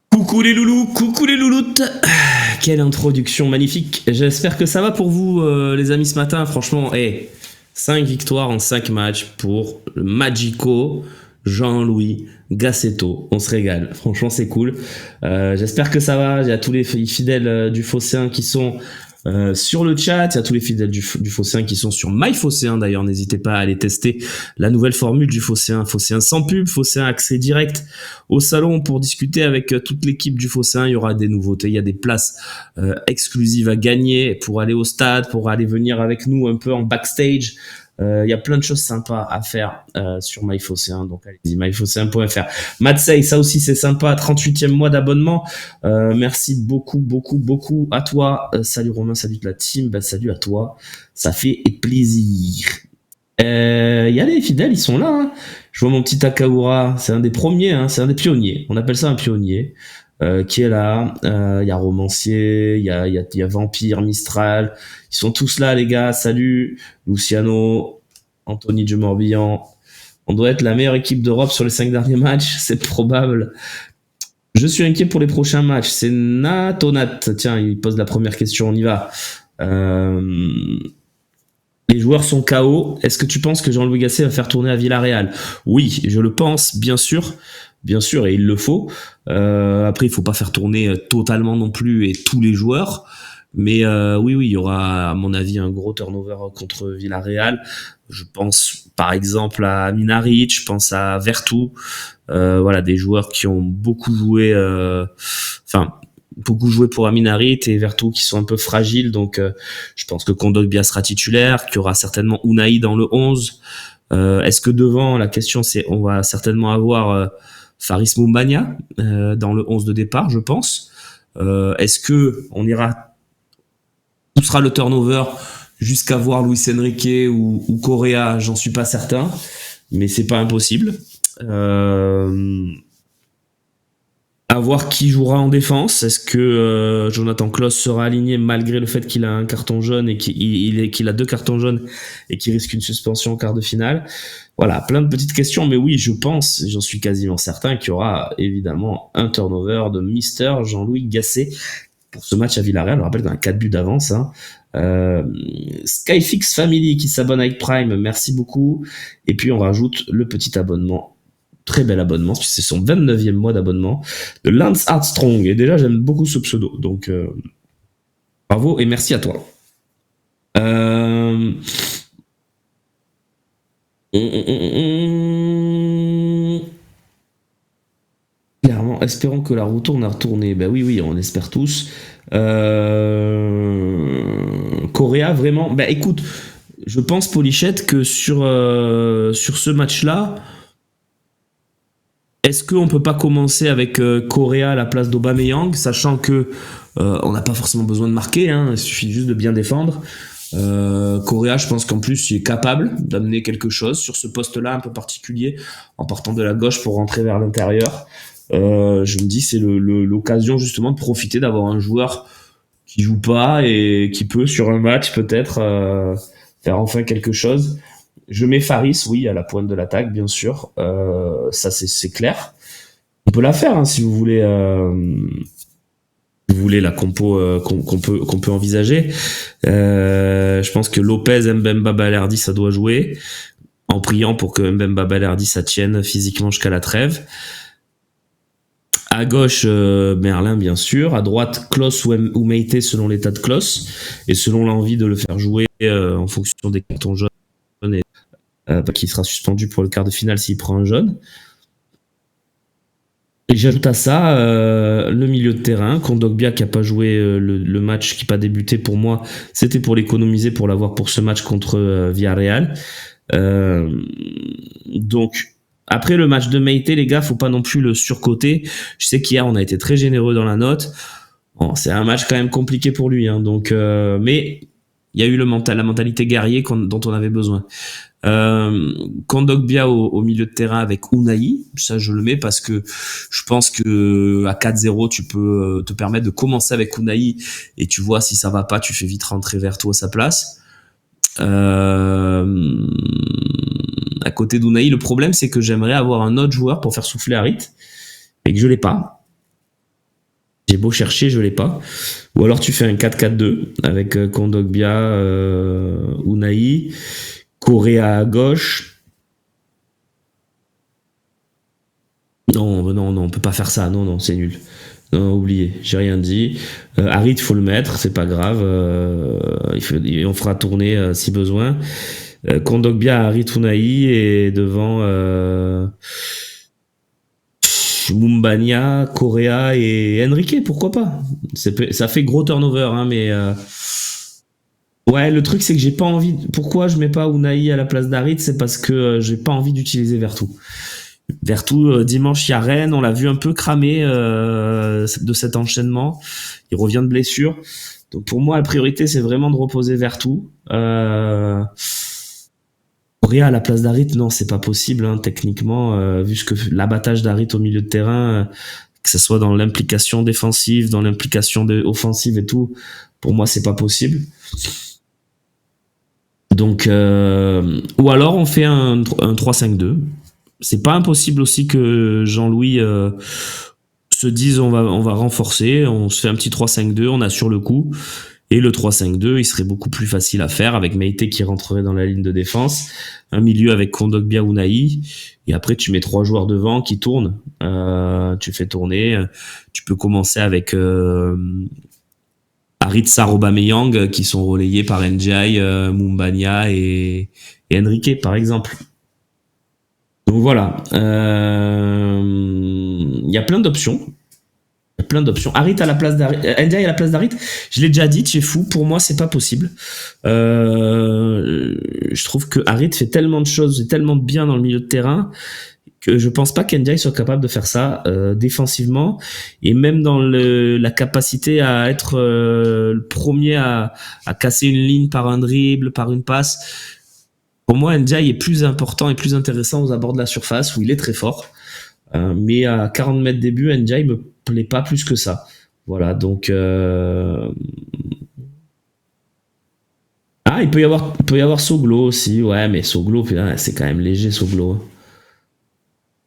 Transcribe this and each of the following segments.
Coucou les louloutes. Quelle introduction magnifique. J'espère que ça va pour vous les amis ce matin. Franchement, 5 victoires en 5 matchs pour le Magico Jean-Louis Gassetto. On se régale. Franchement, c'est cool. J'espère que ça va. Il y a tous les fidèles du Phocéen qui sont sur le chat. Il y a tous les fidèles du Phocéen qui sont sur MyPhocéen. D'ailleurs, n'hésitez pas à aller tester la nouvelle formule du Phocéen. Phocéen sans pub, Phocéen accès direct au salon pour discuter avec toute l'équipe du Phocéen. Il y aura des nouveautés, il y a des places exclusives à gagner pour aller au stade, pour aller venir avec nous un peu en backstage. Il y a plein de choses sympas à faire sur MyPhocéen, donc allez-y, myphocéen.fr. Matsei, ça aussi c'est sympa, 38e mois d'abonnement. Merci beaucoup à toi. Salut Romain, salut de la team, salut à toi, ça fait plaisir. Il y a les fidèles, ils sont là. Hein. Je vois mon petit Takaura, c'est un des premiers, hein, c'est un des pionniers. On appelle ça un pionnier qui est là. Il y a Romancier, il y a Vampire, Mistral. Ils sont tous là, les gars. Salut, Luciano, Anthony de Morbihan. On doit être la meilleure équipe d'Europe sur les 5 derniers matchs, c'est probable. Je suis inquiet pour les prochains matchs. C'est Natonat. Tiens, il pose la première question, on y va. Les joueurs sont KO. Est-ce que tu penses que Jean-Louis Gasset va faire tourner à Villarreal ? Oui, je le pense, bien sûr, et il le faut. Après, il faut pas faire tourner totalement non plus et tous les joueurs. Mais oui, il y aura, à mon avis, un gros turnover contre Villarreal. Je pense, par exemple, à Minaric, je pense à Vertu. Voilà, des joueurs qui ont beaucoup joué pour Aminarit et Vertu qui sont un peu fragiles, donc je pense que Kondogbia sera titulaire, qu'il y aura certainement Unai dans le 11. Est-ce que devant, la question c'est, on va certainement avoir Faris Moumbagna dans le 11 de départ, je pense. Est-ce que on ira, où sera le turnover jusqu'à voir Luis Enrique ou Correa, j'en suis pas certain, mais c'est pas impossible. À voir qui jouera en défense. Est-ce que Jonathan Klaus sera aligné malgré le fait qu'il a un carton jaune et qu'il a 2 cartons jaunes et qu'il risque une suspension en quart de finale. Voilà, plein de petites questions, mais oui, je pense, j'en suis quasiment certain qu'il y aura évidemment un turnover de Mister Jean-Louis Gasset pour ce match à Villarreal. Je rappelle qu'on a 4 buts d'avance. Hein. Skyfix Family qui s'abonne avec Prime, merci beaucoup. Et puis on rajoute le petit abonnement. Très bel abonnement, c'est son 29e mois d'abonnement de Lance Armstrong. Et déjà, j'aime beaucoup ce pseudo. Donc, bravo et merci à toi. Clairement, espérons que la roue tourne à retourner. Ben oui, on espère tous. Correa, vraiment. Ben écoute, je pense, Polichette, que sur ce match-là, est-ce qu'on peut pas commencer avec Correa à la place d'Aubameyang, sachant que on n'a pas forcément besoin de marquer, hein, il suffit juste de bien défendre. Correa, je pense qu'en plus, il est capable d'amener quelque chose sur ce poste-là un peu particulier, en partant de la gauche pour rentrer vers l'intérieur. Je me dis, c'est l'occasion justement de profiter d'avoir un joueur qui joue pas et qui peut, sur un match, peut-être faire enfin quelque chose. Je mets Faris, oui, à la pointe de l'attaque, bien sûr. Ça, c'est clair. On peut la faire, hein, si vous voulez. Vous voulez la compo qu'on peut envisager. Je pense que Lopez, Mbemba, Balerdi, ça doit jouer. En priant pour que Mbemba, Balerdi, ça tienne physiquement jusqu'à la trêve. À gauche, Merlin, bien sûr. À droite, Klose ou Meite, selon l'état de Klose. Et selon l'envie de le faire jouer en fonction des cartons jaunes. Qui sera suspendu pour le quart de finale s'il prend un jaune. Et j'ajoute à ça le milieu de terrain, Kondogbia qui n'a pas joué le match, qui n'a pas débuté pour moi, c'était pour l'économiser, pour l'avoir pour ce match contre Villarreal. Donc, après le match de Meite, les gars, faut pas non plus le surcoter. Je sais qu'hier, on a été très généreux dans la note. Bon, c'est un match quand même compliqué pour lui, hein, donc, mais il y a eu la mentalité guerrier dont on avait besoin. Kondogbia au milieu de terrain avec Unai, ça je le mets parce que je pense que à 4-0 tu peux te permettre de commencer avec Unai et tu vois si ça va pas, tu fais vite rentrer Vertu à sa place. À côté d'Unai, le problème c'est que j'aimerais avoir un autre joueur pour faire souffler Harit et que je l'ai pas. J'ai beau chercher, je l'ai pas. Ou alors tu fais un 4-4-2 avec Kondogbia, Unai, Correa à gauche. Non, on peut pas faire ça. Non, c'est nul. Non, oubliez, j'ai rien dit. Harit, faut le mettre, c'est pas grave. On fera tourner si besoin. Kondogbia, Harit, Unai et devant Mumbania, Correa et Enrique, pourquoi pas. Ça fait gros turnover, hein, mais ouais, le truc c'est que j'ai pas envie. Pourquoi je mets pas Unai à la place d'Harit, c'est parce que j'ai pas envie d'utiliser Vertu. Vertu, dimanche, il y a Rennes, on l'a vu un peu cramé de cet enchaînement. Il revient de blessure. Donc pour moi, la priorité, c'est vraiment de reposer Vertu. Correa à la place d'Harit, non, c'est pas possible, hein, techniquement, vu ce que l'abattage d'Harit au milieu de terrain, que ce soit dans l'implication défensive, dans l'implication offensive et tout, pour moi, c'est pas possible. Donc, ou alors on fait un 3-5-2. C'est pas impossible aussi que Jean-Louis se dise on va renforcer, on se fait un petit 3-5-2, on assure le coup. Et le 3-5-2, il serait beaucoup plus facile à faire avec Meite qui rentrerait dans la ligne de défense, un milieu avec Kondogbia ou Unai, et après tu mets 3 joueurs devant qui tournent. Tu fais tourner. Tu peux commencer avec Harit, Sarr, Aubameyang qui sont relayés par Ndiaye, Mumbania et Enrique par exemple. Donc voilà, il y a plein d'options. Harit à la place d'Harit, Ndiaye à la place d'Harit, je l'ai déjà dit, tu es fou. Pour moi, c'est pas possible. Je trouve que Harit fait tellement de choses, et tellement de bien dans le milieu de terrain que je pense pas qu'Ndiaye soit capable de faire ça défensivement et même dans la capacité à être le premier à casser une ligne par un dribble, par une passe. Pour moi, Ndiaye est plus important et plus intéressant aux abords de la surface où il est très fort. Mais à 40 mètres des buts, Ndiaye me plaît pas plus que ça. Voilà, donc il peut y avoir Soglo aussi. Ouais, mais Soglo, c'est quand même léger, Soglo.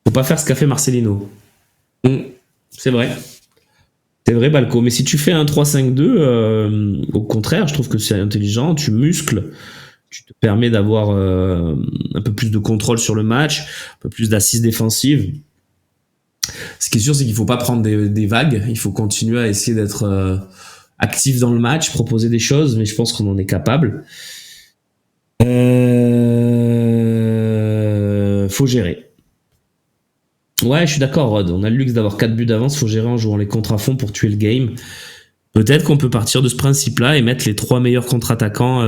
Faut pas faire ce qu'a fait Marcelino. C'est vrai. C'est vrai, Balco. Mais si tu fais un 3-5-2, au contraire, je trouve que c'est intelligent. Tu muscles. Tu te permets d'avoir un peu plus de contrôle sur le match, un peu plus d'assises défensives. Ce qui est sûr, c'est qu'il faut pas prendre des vagues. Il faut continuer à essayer d'être actif dans le match, proposer des choses, mais je pense qu'on en est capable. Faut gérer. Ouais, je suis d'accord, Rod. On a le luxe d'avoir 4 buts d'avance. Faut gérer en jouant les contre à fond pour tuer le game. Peut-être qu'on peut partir de ce principe-là et mettre les 3 meilleurs contre-attaquants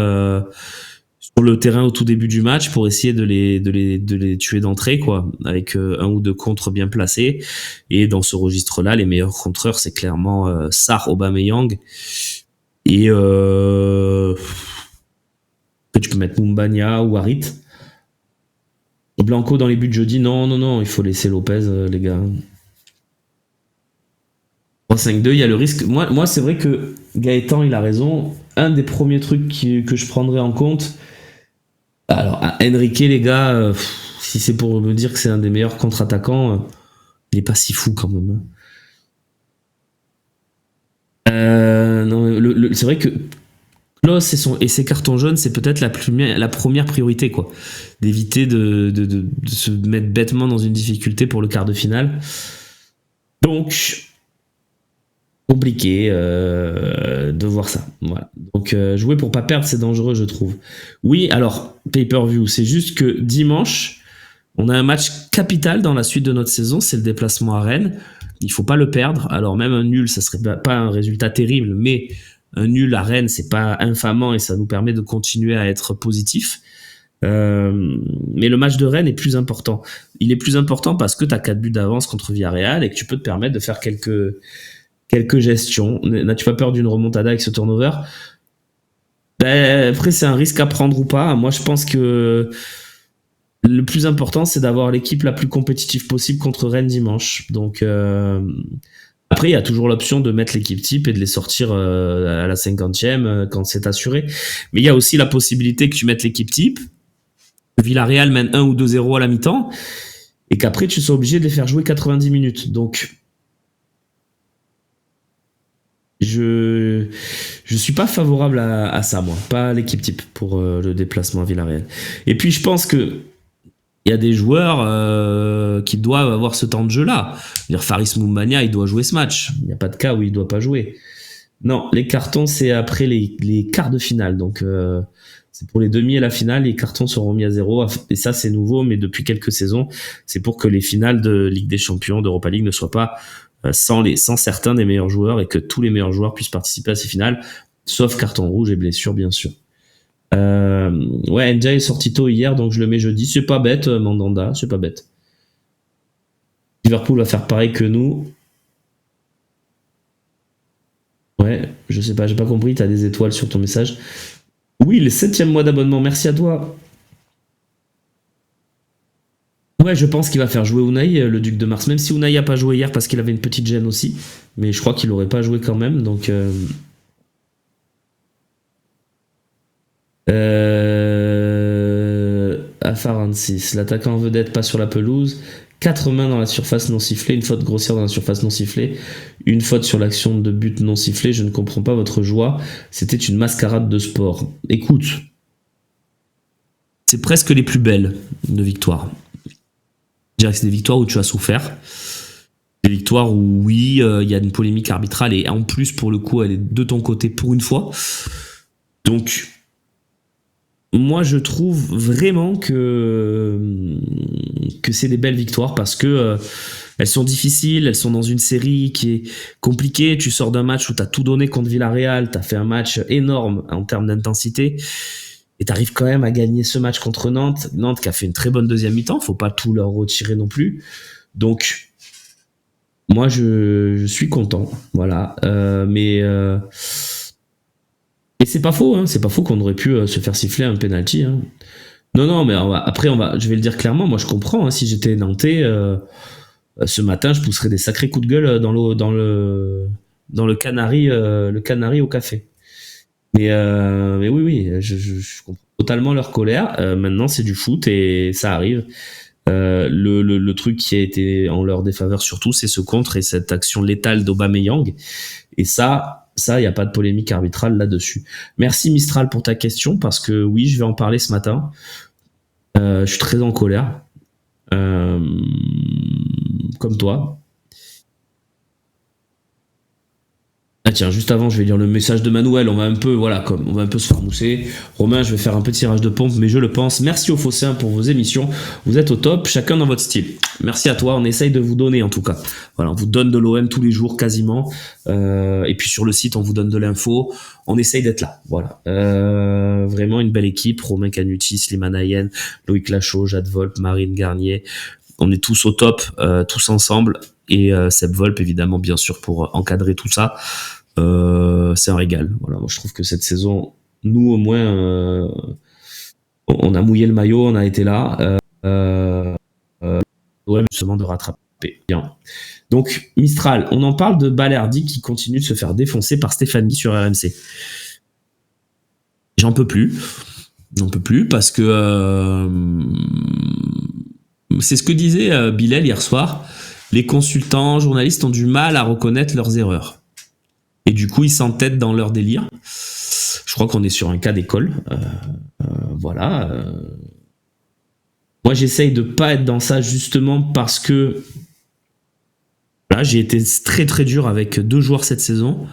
sur le terrain au tout début du match pour essayer de les tuer d'entrée, quoi, avec 1 ou 2 contres bien placés. Et dans ce registre-là, les meilleurs contreurs, c'est clairement Sarr, Aubameyang. Et tu peux mettre Mumbania ou Harit. Blanco dans les buts de jeudi, non, il faut laisser Lopez, les gars. 3-5-2, il y a le risque. Moi, c'est vrai que Gaëtan, il a raison. Un des premiers trucs que je prendrais en compte, alors, Enrique, les gars, si c'est pour me dire que c'est un des meilleurs contre-attaquants, il est pas si fou quand même. Non, c'est vrai que Klose et ses cartons jaunes, c'est peut-être la première priorité, quoi. D'éviter de se mettre bêtement dans une difficulté pour le quart de finale. Donc, compliqué de voir ça. Voilà. Donc jouer pour pas perdre, c'est dangereux, je trouve. Oui, alors pay-per-view, c'est juste que dimanche, on a un match capital dans la suite de notre saison, c'est le déplacement à Rennes. Il faut pas le perdre. Alors même un nul, ça serait pas un résultat terrible, mais un nul à Rennes, c'est pas infamant et ça nous permet de continuer à être positif. Mais le match de Rennes est plus important. Il est plus important parce que tu as 4 buts d'avance contre Villarreal et que tu peux te permettre de faire quelques gestions. N'as-tu pas peur d'une remontada avec ce turnover? Après, c'est un risque à prendre ou pas. Moi, je pense que le plus important, c'est d'avoir l'équipe la plus compétitive possible contre Rennes dimanche. Donc, après, il y a toujours l'option de mettre l'équipe type et de les sortir à la 50e quand c'est assuré. Mais il y a aussi la possibilité que tu mettes l'équipe type, Villarreal mène 1 ou 2-0 à la mi-temps, et qu'après, tu sois obligé de les faire jouer 90 minutes. Donc, Je suis pas favorable à ça, moi. Pas l'équipe type pour le déplacement à Villarreal. Et puis, je pense que il y a des joueurs qui doivent avoir ce temps de jeu-là. Dire Faris Moumbania, il doit jouer ce match. Il n'y a pas de cas où il doit pas jouer. Non, les cartons, c'est après les quarts de finale. Donc, c'est pour les demi et la finale. Les cartons seront mis à zéro. Et ça, c'est nouveau, mais depuis quelques saisons, c'est pour que les finales de Ligue des Champions, d'Europa League ne soient pas sans certains des meilleurs joueurs et que tous les meilleurs joueurs puissent participer à ces finales, sauf carton rouge et blessure, bien sûr. Ouais, NJ est sorti tôt hier, donc je le mets jeudi. C'est pas bête, Mandanda, c'est pas bête. Liverpool va faire pareil que nous. Ouais, je sais pas, j'ai pas compris, t'as des étoiles sur ton message. Oui, le 7e mois d'abonnement, merci à toi. Ouais, je pense qu'il va faire jouer Unai, le Duc de Mars, même si Unai a pas joué hier parce qu'il avait une petite gêne aussi, mais je crois qu'il aurait pas joué quand même, donc... Afaransis, l'attaquant en vedette passe sur la pelouse, 4 mains dans la surface non sifflée, une faute grossière dans la surface non sifflée, une faute sur l'action de but non sifflée, je ne comprends pas votre joie, c'était une mascarade de sport. Écoute, c'est presque les plus belles de victoires. Je dirais que c'est des victoires où tu as souffert, des victoires où oui, il y a une polémique arbitrale et en plus pour le coup elle est de ton côté pour une fois. Donc moi je trouve vraiment que c'est des belles victoires parce que elles sont difficiles, elles sont dans une série qui est compliquée, tu sors d'un match où tu as tout donné contre Villarreal, tu as fait un match énorme en termes d'intensité et tu arrives quand même à gagner ce match contre Nantes, Nantes qui a fait une très bonne deuxième mi-temps, faut pas tout leur retirer non plus. Donc moi je suis content, voilà, mais et c'est pas faux, hein, c'est pas faux qu'on aurait pu se faire siffler un penalty. Hein. Non, non, mais après, je vais le dire clairement, moi je comprends, hein, si j'étais nantais, ce matin, je pousserais des sacrés coups de gueule dans le canari au café. Mais oui, oui, je comprends totalement leur colère. Maintenant, c'est du foot et ça arrive. Le truc qui a été en leur défaveur surtout, c'est ce contre et cette action létale d'Aubameyang. Et ça, il n'y a pas de polémique arbitrale là-dessus. Merci Mistral pour ta question, parce que oui, je vais en parler ce matin. Je suis très en colère. Comme toi. Ah tiens, juste avant, je vais lire le message de Manuel. On va un peu, voilà, on va un peu se faire mousser. Romain, je vais faire un peu de tirage de pompe, mais je le pense. Merci aux Phocéens pour vos émissions. Vous êtes au top, chacun dans votre style. Merci à toi. On essaye de vous donner, en tout cas. Voilà, on vous donne de l'OM tous les jours, quasiment. Et puis sur le site, on vous donne de l'info. On essaye d'être là. Voilà. Vraiment une belle équipe. Romain Canutis, Slimane Ayen, Loïc Lachaud, Jade Volpe, Marine Garnier. On est tous au top, tous ensemble. Et Seb Volpe, évidemment, bien sûr, pour encadrer tout ça. C'est un régal. Voilà, moi je trouve que cette saison, nous au moins, on a mouillé le maillot, on a été là. Ouais, justement de rattraper. Bien. Donc Mistral, on en parle de Balerdi qui continue de se faire défoncer par Stéphanie sur RMC. J'en peux plus parce que c'est ce que disait Bilal hier soir. Les consultants, journalistes ont du mal à reconnaître leurs erreurs. Et du coup, ils s'entêtent dans leur délire. Je crois qu'on est sur un cas d'école. Voilà. Moi, j'essaye de pas être dans ça justement parce que là, j'ai été très très dur avec 2 joueurs cette saison.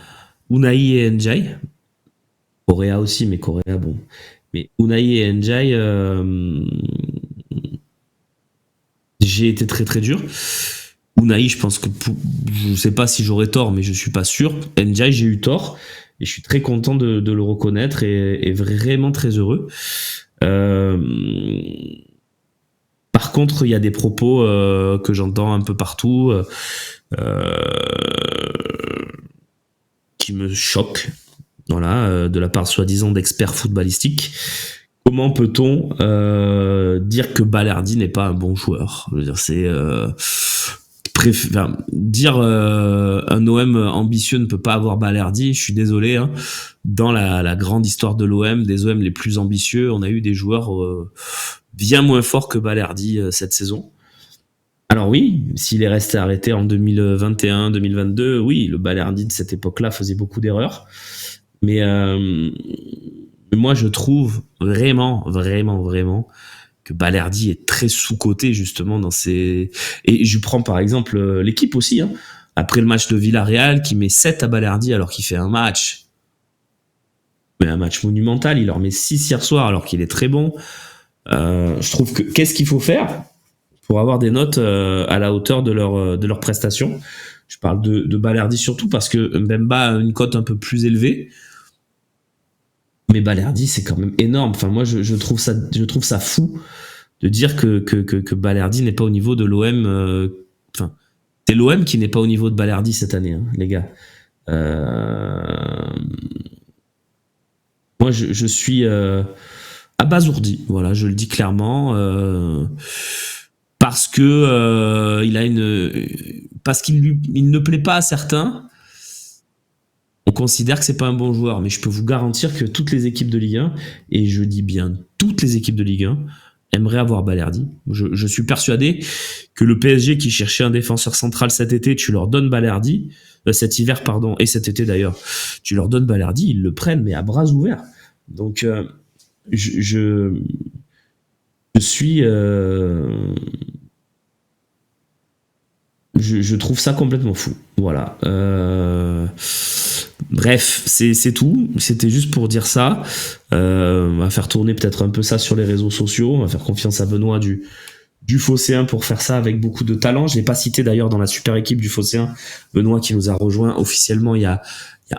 Unai et Njai. Correa aussi, mais Correa, bon. Mais Unai et Njai, j'ai été très très dur. Unai, je pense que je sais pas si j'aurais tort, mais je suis pas sûr. Ndiaye, j'ai eu tort et je suis très content de le reconnaître et vraiment très heureux. Par contre, il y a des propos que j'entends un peu partout qui me choquent. Voilà, de la part soi-disant d'experts footballistiques. Comment peut-on dire que Balerdi n'est pas un bon joueur ? Je veux dire, c'est dire un OM ambitieux ne peut pas avoir Balerdi, je suis désolé. Hein. Dans la grande histoire de l'OM, des OM les plus ambitieux, on a eu des joueurs bien moins forts que Balerdi cette saison. Alors oui, s'il est resté arrêté en 2021, 2022, oui, le Balerdi de cette époque-là faisait beaucoup d'erreurs. Mais moi, je trouve vraiment que Balerdi est très sous-coté justement dans ses... Et je prends par exemple l'équipe aussi, hein. Après le match de Villarreal, qui met 7 à Balerdi alors qu'il fait un match, mais un match monumental, il leur met 6 hier soir alors qu'il est très bon. Je trouve que qu'est-ce qu'il faut faire pour avoir des notes à la hauteur de leur prestation. Je parle de Balerdi surtout parce que Mbemba a une cote un peu plus élevée. Mais Balerdi, c'est quand même énorme. Enfin, moi, je trouve ça fou de dire que Balerdi n'est pas au niveau de l'OM. Enfin, c'est l'OM qui n'est pas au niveau de Balerdi cette année, hein, les gars. Moi, je suis abasourdi. Voilà, je le dis clairement. Parce que parce il ne plaît pas à certains. On considère que c'est pas un bon joueur, mais je peux vous garantir que toutes les équipes de Ligue 1, et je dis bien toutes les équipes de Ligue 1, aimeraient avoir Balerdi. Je suis persuadé que le PSG qui cherchait un défenseur central cet été, tu leur donnes Balerdi, cet hiver pardon, et cet été d'ailleurs, tu leur donnes Balerdi, ils le prennent mais à bras ouverts. Donc je suis je trouve ça complètement fou. Voilà. Bref, c'est tout. C'était juste pour dire ça. On va faire tourner peut-être un peu ça sur les réseaux sociaux. On va faire confiance à Benoît du Phocéen pour faire ça avec beaucoup de talent. Je l'ai pas cité d'ailleurs dans la super équipe du Phocéen. Benoît qui nous a rejoint officiellement il y a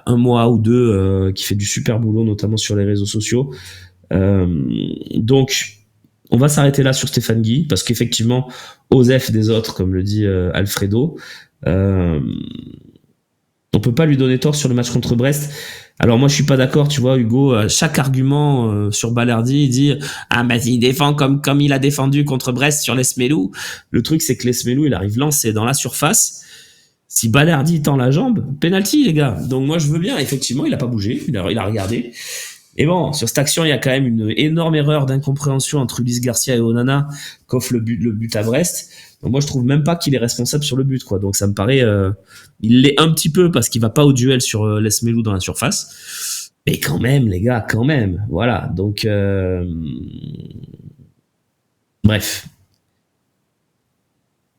un mois ou deux, qui fait du super boulot, notamment sur les réseaux sociaux. Donc, on va s'arrêter là sur Stéphane Guy, parce qu'effectivement, Osef des autres, comme le dit Alfredo, on peut pas lui donner tort sur le match contre Brest. Alors moi je suis pas d'accord, tu vois Hugo, chaque argument sur Balerdi, il dit ah mais il défend comme il a défendu contre Brest sur l'Esmelou. Le truc c'est que l'Esmelou il arrive lancé dans la surface. Si Balerdi tend la jambe, penalty les gars. Donc moi je veux bien, effectivement il a pas bougé, il a regardé. Et bon, sur cette action, il y a quand même une énorme erreur d'incompréhension entre Ulysse Garcia et Onana qu'offre le but à Brest. Donc moi, je trouve même pas qu'il est responsable sur le but, quoi. Donc ça me paraît, il l'est un petit peu parce qu'il va pas au duel sur l'Esmelou dans la surface. Mais quand même, les gars, quand même. Voilà. Donc, bref.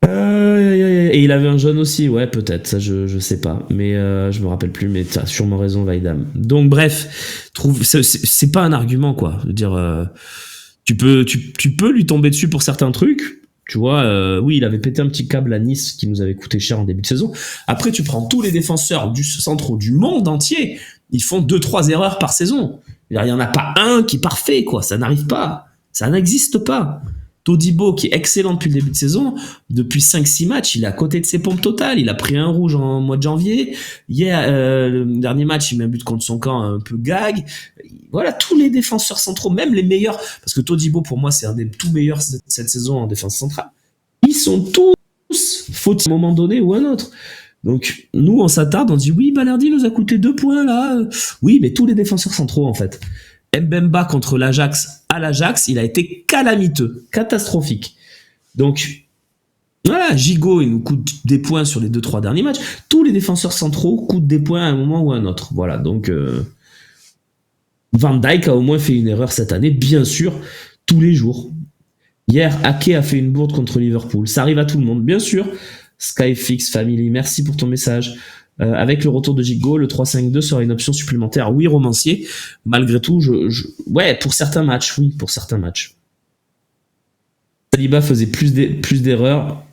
Et il avait un jeune aussi, ouais, peut-être, ça je sais pas, mais je me rappelle plus, mais t'as sûrement raison, Vaidam. Donc bref, c'est pas un argument quoi. Je veux dire, tu peux lui tomber dessus pour certains trucs. Tu vois, oui, il avait pété un petit câble à Nice qui nous avait coûté cher en début de saison. Après, tu prends tous les défenseurs du centre du monde entier, ils font 2-3 erreurs par saison. Il y en a pas un qui est parfait, quoi. Ça n'arrive pas, ça n'existe pas. Todibo, qui est excellent depuis le début de saison, depuis 5-6 matchs, il est à côté de ses pompes totales. Il a pris un rouge en mois de janvier. Hier, le dernier match, il met un but contre son camp un peu gag. Voilà, tous les défenseurs centraux, même les meilleurs, parce que Todibo, pour moi, c'est un des tout meilleurs cette saison en défense centrale. Ils sont tous faute à un moment donné ou un autre. Donc, nous, on s'attarde, on dit oui, Balerdi nous a coûté 2 points là. Oui, mais tous les défenseurs centraux, en fait. Mbemba contre l'Ajax à l'Ajax, il a été calamiteux, catastrophique. Donc, voilà, Gigot, il nous coûte des points sur les 2-3 derniers matchs. Tous les défenseurs centraux coûtent des points à un moment ou à un autre. Voilà, donc Van Dijk a au moins fait une erreur cette année, bien sûr, tous les jours. Hier, Ake a fait une bourde contre Liverpool. Ça arrive à tout le monde, bien sûr. Skyfix Family, merci pour ton message. Avec le retour de Gigot, le 3-5-2 sera une option supplémentaire. Oui, romancier. Malgré tout, ouais, pour certains matchs, oui, pour certains matchs. Saliba faisait plus d'erreurs,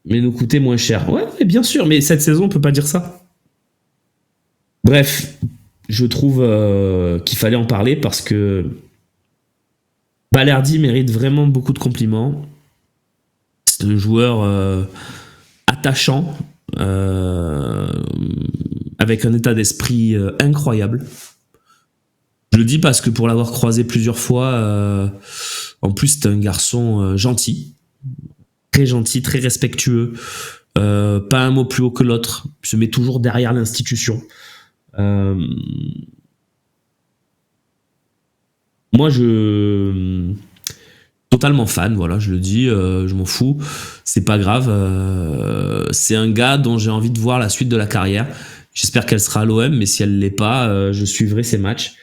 mais nous coûtait moins cher. Ouais, bien sûr, mais cette saison, on peut pas dire ça. Bref, je trouve qu'il fallait en parler parce que Balerdi mérite vraiment beaucoup de compliments. C'est un joueur attachant, avec un état d'esprit incroyable. Je le dis parce que pour l'avoir croisé plusieurs fois, en plus c'est un garçon gentil, très respectueux, pas un mot plus haut que l'autre, se met toujours derrière l'institution. Moi, totalement totalement fan, voilà, je le dis, je m'en fous, c'est pas grave. C'est un gars dont j'ai envie de voir la suite de la carrière. J'espère qu'elle sera à l'OM, mais si elle l'est pas, je suivrai ses matchs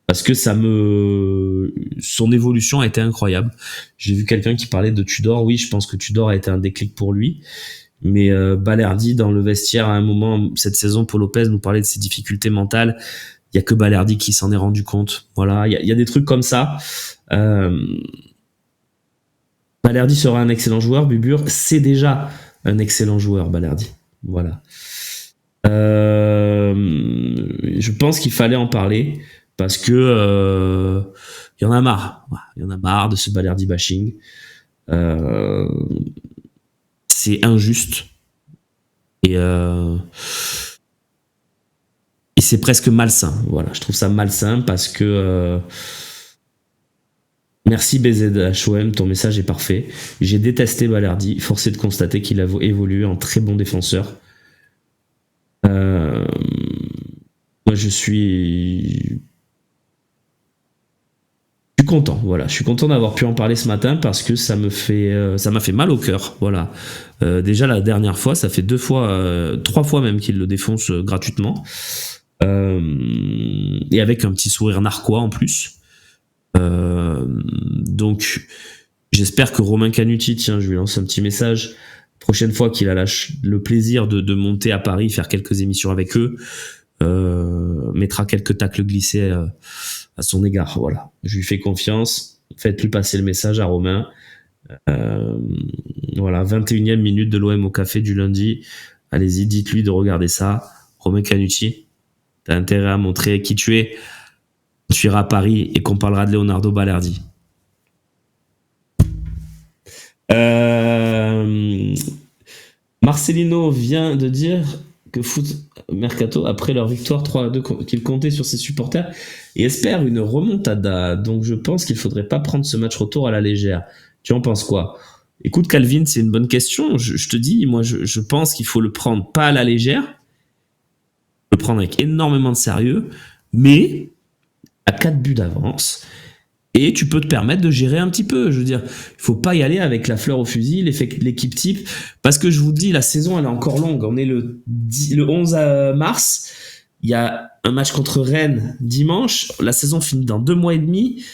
parce que son évolution a été incroyable. J'ai vu quelqu'un qui parlait de Tudor. Oui, je pense que Tudor a été un déclic pour lui. Mais Balerdi dans le vestiaire à un moment cette saison, Paul Lopez nous parlait de ses difficultés mentales. Il y a que Balerdi qui s'en est rendu compte. Voilà, il y a des trucs comme ça. Balerdi sera un excellent joueur. Bubur, c'est déjà un excellent joueur, Balerdi. Voilà. Je pense qu'il fallait en parler parce que il y en a marre. Il y en a marre de ce Balerdi bashing. C'est injuste et c'est presque malsain. Voilà, je trouve ça malsain parce que merci BZHOM, ton message est parfait. J'ai détesté Balerdi, forcé de constater qu'il a évolué en très bon défenseur. Moi, je suis content. Voilà, je suis content d'avoir pu en parler ce matin parce que ça m'a fait mal au cœur. Voilà. Déjà la dernière fois, ça fait 2 fois, 3 fois même qu'il le défonce gratuitement. Et avec un petit sourire narquois en plus. Donc, j'espère que Romain Canuti, tiens, je lui lance un petit message. Prochaine fois qu'il a le plaisir de monter à Paris, faire quelques émissions avec eux, mettra quelques tacles glissés à son égard. Voilà, je lui fais confiance. Faites-lui passer le message à Romain. Voilà, 21e minute de l'OM au café du lundi. Allez-y, dites-lui de regarder ça. Romain Canuti, t'as intérêt à montrer qui tu es. Tu iras à Paris et qu'on parlera de Leonardo Balerdi. Marcelino vient de dire que Foot Mercato, après leur victoire 3-2, qu'il comptait sur ses supporters et espère une remontada. Donc je pense qu'il faudrait pas prendre ce match retour à la légère. Tu en penses quoi? Écoute Calvin, c'est une bonne question. Je te dis, moi je pense qu'il faut le prendre pas à la légère, le prendre avec énormément de sérieux, mais à 4 buts d'avance. Et tu peux te permettre de gérer un petit peu. Je veux dire, il faut pas y aller avec la fleur au fusil, l'équipe type. Parce que je vous dis, la saison, elle est encore longue. On est le 11 mars. Il y a un match contre Rennes dimanche. La saison finit dans 2 mois et demi.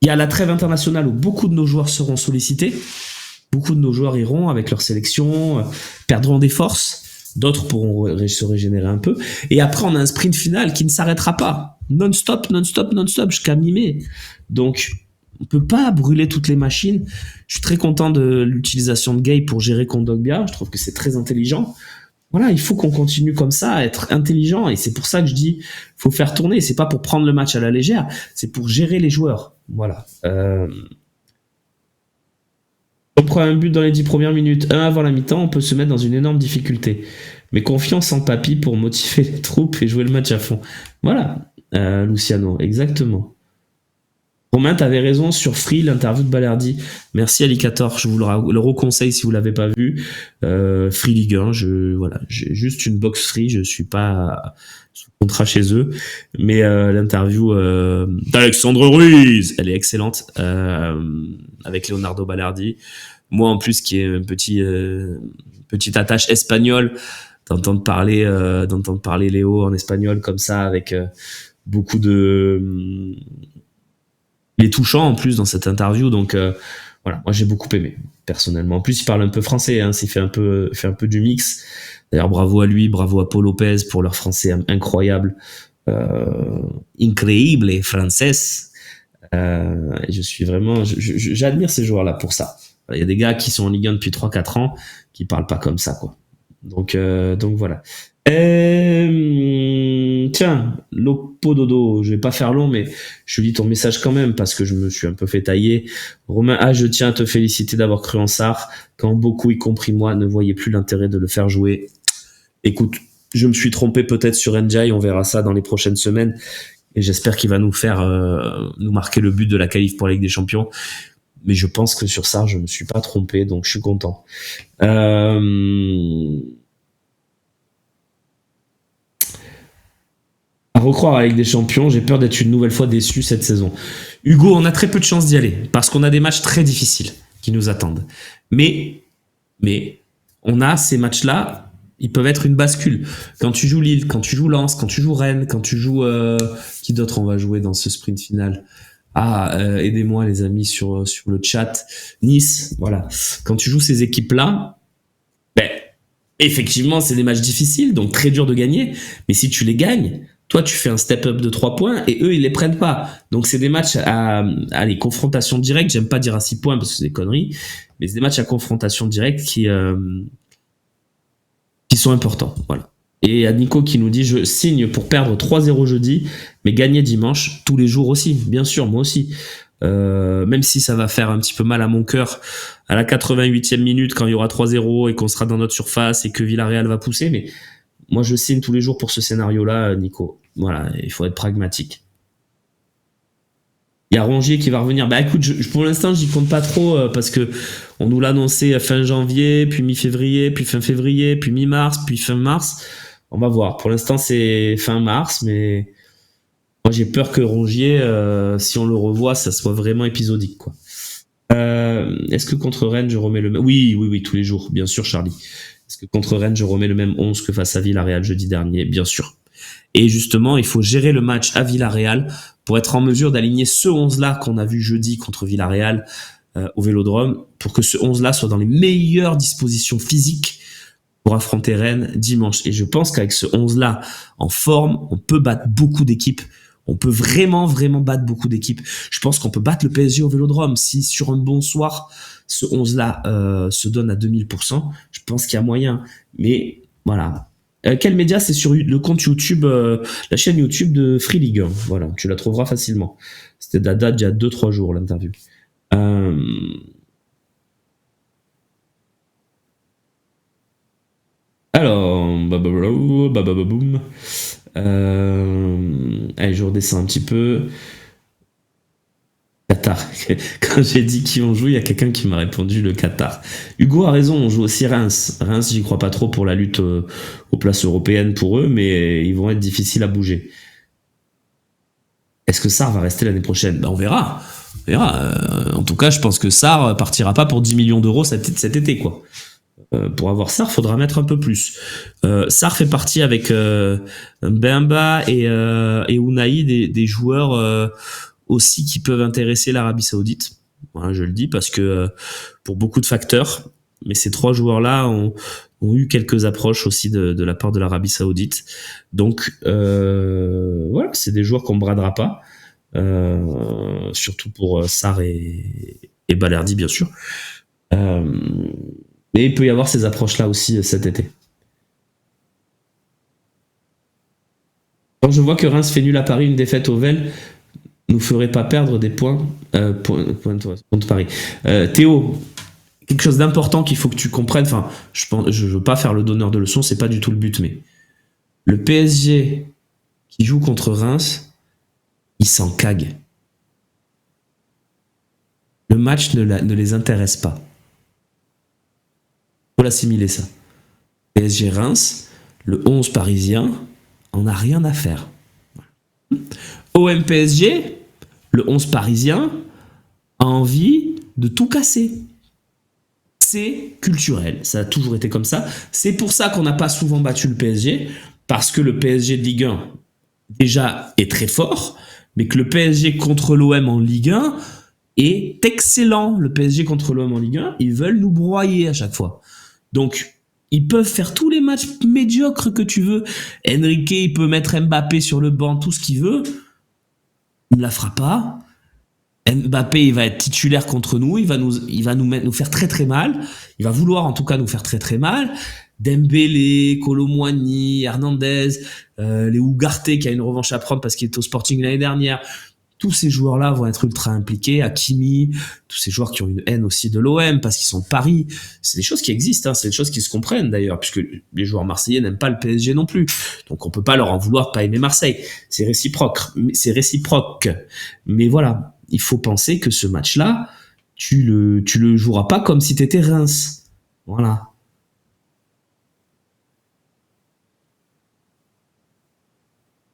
Il y a la trêve internationale où beaucoup de nos joueurs seront sollicités. Beaucoup de nos joueurs iront avec leur sélection, perdront des forces. D'autres pourront se régénérer un peu. Et après, on a un sprint final qui ne s'arrêtera pas. Non-stop jusqu'à mi-mai. Donc, on peut pas brûler toutes les machines. Je suis très content de l'utilisation de Gay pour gérer Kondogbia. Je trouve que c'est très intelligent. Voilà, il faut qu'on continue comme ça, à être intelligent. Et c'est pour ça que je dis, faut faire tourner. C'est pas pour prendre le match à la légère. C'est pour gérer les joueurs. Voilà. On prend un but dans les 10 premières minutes, un avant la mi-temps, on peut se mettre dans une énorme difficulté. Mais confiance en Papy pour motiver les troupes et jouer le match à fond. Voilà, Luciano, exactement. Romain, t'avais raison sur Free, l'interview de Balerdi. Merci Alicator, je vous le reconseille si vous l'avez pas vu. Free Ligue 1, j'ai juste une box Free, je suis pas sous contrat chez eux. Mais l'interview d'Alexandre Ruiz, elle est excellente, avec Leonardo Balerdi. Moi en plus qui est une petite attache espagnole, d'entendre parler Léo en espagnol comme ça, avec beaucoup de... Il est touchant en plus dans cette interview, donc voilà, moi j'ai beaucoup aimé personnellement. En plus il parle un peu français, hein, il fait un peu du mix. D'ailleurs bravo à lui, bravo à Paul Lopez pour leur français incroyable, increíble et français. Je suis vraiment, j'admire ces joueurs-là pour ça. Il y a des gars qui sont en Ligue 1 depuis 3-4 ans qui parlent pas comme ça, quoi. Donc voilà. Tiens, Lopododo, je vais pas faire long, mais je lis ton message quand même parce que je me suis un peu fait tailler. Romain, je tiens à te féliciter d'avoir cru en Sarr quand beaucoup, y compris moi, ne voyaient plus l'intérêt de le faire jouer. Écoute, je me suis trompé peut-être sur Ndiaye, on verra ça dans les prochaines semaines et j'espère qu'il va nous faire nous marquer le but de la qualif pour la Ligue des Champions. Mais je pense que sur ça, je me suis pas trompé, donc je suis content. À recroire avec des champions, j'ai peur d'être une nouvelle fois déçu cette saison. Hugo, on a très peu de chances d'y aller parce qu'on a des matchs très difficiles qui nous attendent. Mais on a ces matchs-là, ils peuvent être une bascule. Quand tu joues Lille, quand tu joues Lens, quand tu joues Rennes, quand tu joues... qui d'autre on va jouer dans ce sprint final? Aidez-moi les amis sur le chat. Nice, voilà. Quand tu joues ces équipes-là, ben, effectivement, c'est des matchs difficiles, donc très dur de gagner. Mais si tu les gagnes, toi, tu fais un step-up de 3 points et eux, ils les prennent pas. Donc, c'est des matchs à les confrontations directes. J'aime pas dire à 6 points parce que c'est des conneries. Mais c'est des matchs à confrontation directe qui sont importants. Voilà. Et à Nico qui nous dit, je signe pour perdre 3-0 jeudi, mais gagner dimanche tous les jours aussi. Bien sûr, moi aussi. Même si ça va faire un petit peu mal à mon cœur à la 88e minute quand il y aura 3-0 et qu'on sera dans notre surface et que Villarreal va pousser, mais moi je signe tous les jours pour ce scénario-là, Nico. Voilà, il faut être pragmatique. Il y a Rongier qui va revenir. Bah écoute, pour l'instant j'y compte pas trop parce que on nous l'a annoncé fin janvier, puis mi-février, puis fin février, puis mi-mars, puis fin mars. On va voir. Pour l'instant c'est fin mars, mais moi j'ai peur que Rongier, si on le revoit, ça soit vraiment épisodique, quoi. Est-ce que contre Rennes je remets le même... Oui, tous les jours, bien sûr, Charlie. Est-ce que contre Rennes je remets le même 11 que face à Villarreal jeudi dernier? Bien sûr. Et justement, il faut gérer le match à Villarreal pour être en mesure d'aligner ce 11-là qu'on a vu jeudi contre Villarreal au Vélodrome, pour que ce 11-là soit dans les meilleures dispositions physiques pour affronter Rennes dimanche. Et je pense qu'avec ce 11-là en forme, on peut battre beaucoup d'équipes. On peut vraiment battre beaucoup d'équipes. Je pense qu'on peut battre le PSG au Vélodrome. Si sur un bon soir, ce 11-là se donne à 2000%, je pense qu'il y a moyen. Mais voilà. Quel média? C'est sur le compte YouTube, la chaîne YouTube de Free League 1. Voilà, tu la trouveras facilement. C'était la date d'il y a 2-3 jours, l'interview. Alors, boum. Allez, je redescends un petit peu. Qatar. Quand j'ai dit qui on joue, il y a quelqu'un qui m'a répondu le Qatar. Hugo a raison, on joue aussi Reims. Reims, j'y crois pas trop pour la lutte aux places européennes pour eux, mais ils vont être difficiles à bouger. Est-ce que Sarr va rester l'année prochaine? Ben, on verra. En tout cas, je pense que Sarr partira pas pour 10 millions d'euros cet été, quoi. Pour avoir Sarr, faudra mettre un peu plus. Sarr fait partie avec Bemba et Unai des joueurs aussi qui peuvent intéresser l'Arabie Saoudite. Voilà, je le dis parce que pour beaucoup de facteurs, mais ces 3 joueurs-là ont eu quelques approches aussi de la part de l'Arabie Saoudite. Donc voilà, c'est des joueurs qu'on ne bradera pas, surtout pour Sarr et Balerdi, bien sûr. Mais il peut y avoir ces approches-là aussi cet été. Quand je vois que Reims fait nul à Paris, une défaite au Vel nous ferait pas perdre des points contre Paris. Théo, quelque chose d'important qu'il faut que tu comprennes, enfin, je veux pas faire le donneur de leçons, c'est pas du tout le but, mais le PSG qui joue contre Reims, il s'en cague. Le match ne les intéresse pas. Faut l'assimiler ça. PSG Reims, le 11 parisien, on n'a rien à faire. OM PSG, le 11 parisien, a envie de tout casser. C'est culturel, ça a toujours été comme ça. C'est pour ça qu'on n'a pas souvent battu le PSG, parce que le PSG de Ligue 1, déjà, est très fort, mais que le PSG contre l'OM en Ligue 1 est excellent. Le PSG contre l'OM en Ligue 1, ils veulent nous broyer à chaque fois. Donc, ils peuvent faire tous les matchs médiocres que tu veux. Enrique, il peut mettre Mbappé sur le banc, tout ce qu'il veut. Il ne la fera pas. Mbappé, il va être titulaire contre nous. Il va nous faire très très mal. Il va vouloir en tout cas nous faire très très mal. Dembélé, Kolo Muani, Hernandez, les Ugarte qui a une revanche à prendre parce qu'il était au Sporting l'année dernière. Tous ces joueurs-là vont être ultra impliqués. Hakimi, tous ces joueurs qui ont une haine aussi de l'OM parce qu'ils sont de Paris. C'est des choses qui existent, hein. C'est des choses qui se comprennent d'ailleurs, puisque les joueurs marseillais n'aiment pas le PSG non plus. Donc on peut pas leur en vouloir de pas aimer Marseille. C'est réciproque. Mais voilà, il faut penser que ce match-là, tu le joueras pas comme si t'étais Reims. Voilà.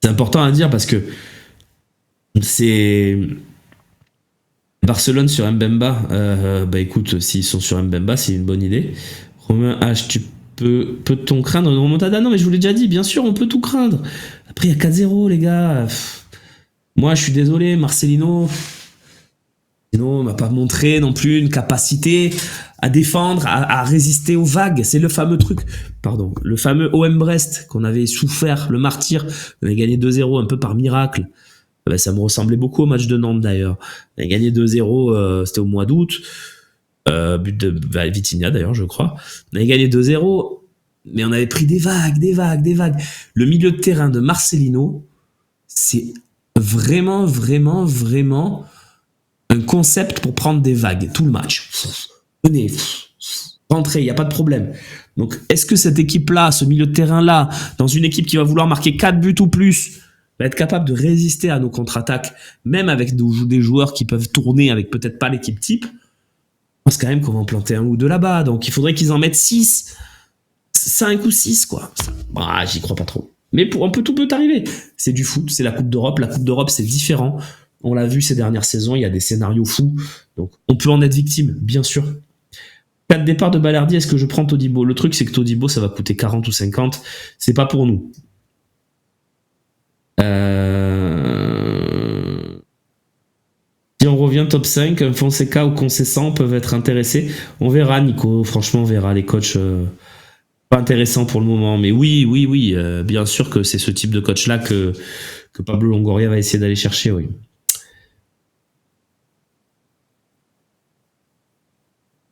C'est important à dire parce que c'est Barcelone sur Mbemba. Bah écoute, s'ils sont sur Mbemba, c'est une bonne idée. Romain H, peut-on craindre une remontada? Non, mais je vous l'ai déjà dit, bien sûr, on peut tout craindre. Après, il y a 4-0, les gars. Moi, je suis désolé, Marcelino m'a pas montré non plus une capacité à défendre, à résister aux vagues. C'est le fameux truc, le fameux OM Brest qu'on avait souffert, le martyr. On avait gagné 2-0 un peu par miracle. Ben, ça me ressemblait beaucoup au match de Nantes d'ailleurs. On avait gagné 2-0, c'était au mois d'août. But de Vitinha d'ailleurs, je crois. On avait gagné 2-0, mais on avait pris des vagues. Le milieu de terrain de Marcelino, c'est vraiment un concept pour prendre des vagues tout le match. Venez, rentrez, il n'y a pas de problème. Donc, est-ce que cette équipe-là, ce milieu de terrain-là, dans une équipe qui va vouloir marquer 4 buts ou plus, va être capable de résister à nos contre-attaques, même avec des joueurs qui peuvent tourner avec peut-être pas l'équipe type? Je pense quand même qu'on va en planter un ou deux là-bas. Donc, il faudrait qu'ils en mettent 6, 5 ou 6, quoi. J'y crois pas trop. Mais tout peut arriver. C'est du foot, c'est la Coupe d'Europe. La Coupe d'Europe, c'est différent. On l'a vu ces dernières saisons, il y a des scénarios fous. Donc, on peut en être victime, bien sûr. Cas de départ de Balerdi, est-ce que je prends Todibo? Le truc, c'est que Todibo, ça va coûter 40 ou 50. C'est pas pour nous. Si on revient top 5, Fonseca ou Concessant peuvent être intéressés. On verra, Nico. Franchement, on verra. Les coachs, pas intéressants pour le moment. Mais oui. Bien sûr que c'est ce type de coach-là que Pablo Longoria va essayer d'aller chercher, oui.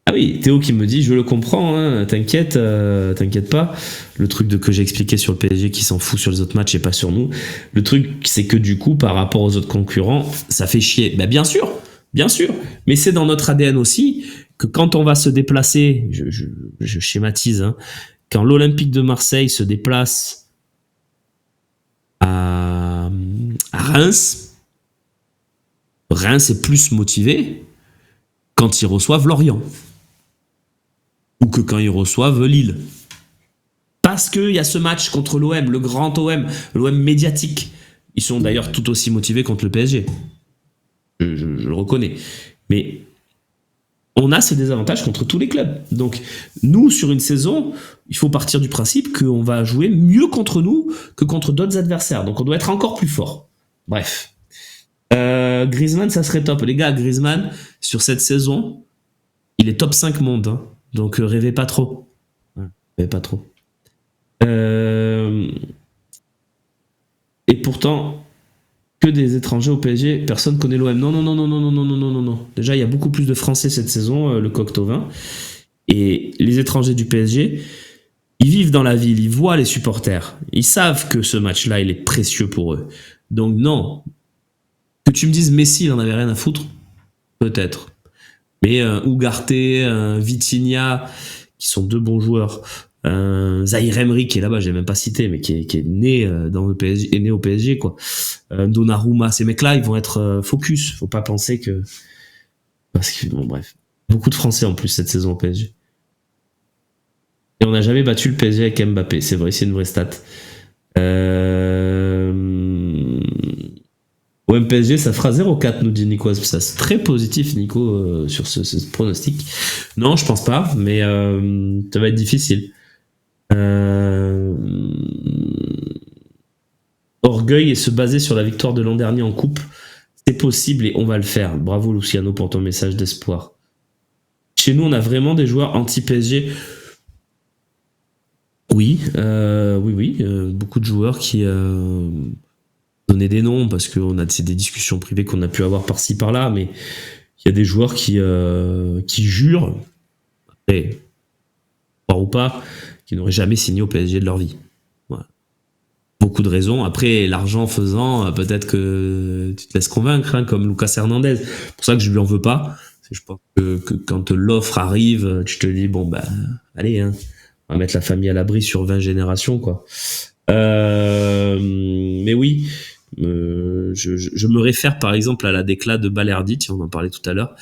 Ah oui, Théo qui me dit, je le comprends, hein, t'inquiète pas. Le truc que j'ai expliqué sur le PSG qui s'en fout sur les autres matchs et pas sur nous. Le truc, c'est que du coup, par rapport aux autres concurrents, ça fait chier. Ben bien sûr. Mais c'est dans notre ADN aussi que quand on va se déplacer, je schématise, hein, quand l'Olympique de Marseille se déplace à Reims est plus motivé quand ils reçoivent Lorient. Ou que quand ils reçoivent Lille. Parce qu'il y a ce match contre l'OM, le grand OM, l'OM médiatique. Ils sont d'ailleurs tout aussi motivés contre le PSG. Je le reconnais. Mais on a ces désavantages contre tous les clubs. Donc, nous, sur une saison, il faut partir du principe qu'on va jouer mieux contre nous que contre d'autres adversaires. Donc, on doit être encore plus fort. Bref. Griezmann, ça serait top. Les gars, Griezmann, sur cette saison, il est top 5 monde. Hein. Donc, rêvez pas trop. Rêvez pas trop. Et pourtant, que des étrangers au PSG, personne connaît l'OM. Non. Déjà, il y a beaucoup plus de Français cette saison, le Cocteau-Vin. Et les étrangers du PSG, ils vivent dans la ville, ils voient les supporters. Ils savent que ce match-là, il est précieux pour eux. Donc non. Que tu me dises Messi, il en avait rien à foutre, peut-être. Mais Ugarte, Vitinha, qui sont deux bons joueurs. Zahir Emery qui est là-bas, j'ai même pas cité, mais qui est né dans le PSG, est né au PSG, quoi. Donnarumma, ces mecs-là, ils vont être focus. Faut pas penser que, parce que bon, bref, beaucoup de Français en plus cette saison au PSG. Et on n'a jamais battu le PSG avec Mbappé, c'est vrai, c'est une vraie stat. Au MPSG, ça fera 0-4, nous dit Nico. Ça, c'est très positif, Nico, sur ce pronostic. Non, je pense pas, mais ça va être difficile. Orgueil et se baser sur la victoire de l'an dernier en coupe, c'est possible et on va le faire. Bravo Luciano pour ton message d'espoir. Chez nous, on a vraiment des joueurs anti-PSG. Oui, beaucoup de joueurs qui donnaient des noms parce que c'est des discussions privées qu'on a pu avoir par-ci par-là, mais il y a des joueurs qui jurent, après, croire ou pas, qui n'auraient jamais signé au PSG de leur vie. Voilà. Beaucoup de raisons. Après, l'argent faisant, peut-être que tu te laisses convaincre, hein, comme Lucas Hernandez. C'est pour ça que je lui en veux pas. Je pense que quand l'offre arrive, tu te dis, bon, bah, allez, hein, on va mettre la famille à l'abri sur 20 générations, quoi. Mais oui, je me réfère par exemple à la déclat de Balerdi, on en parlait tout à l'heure,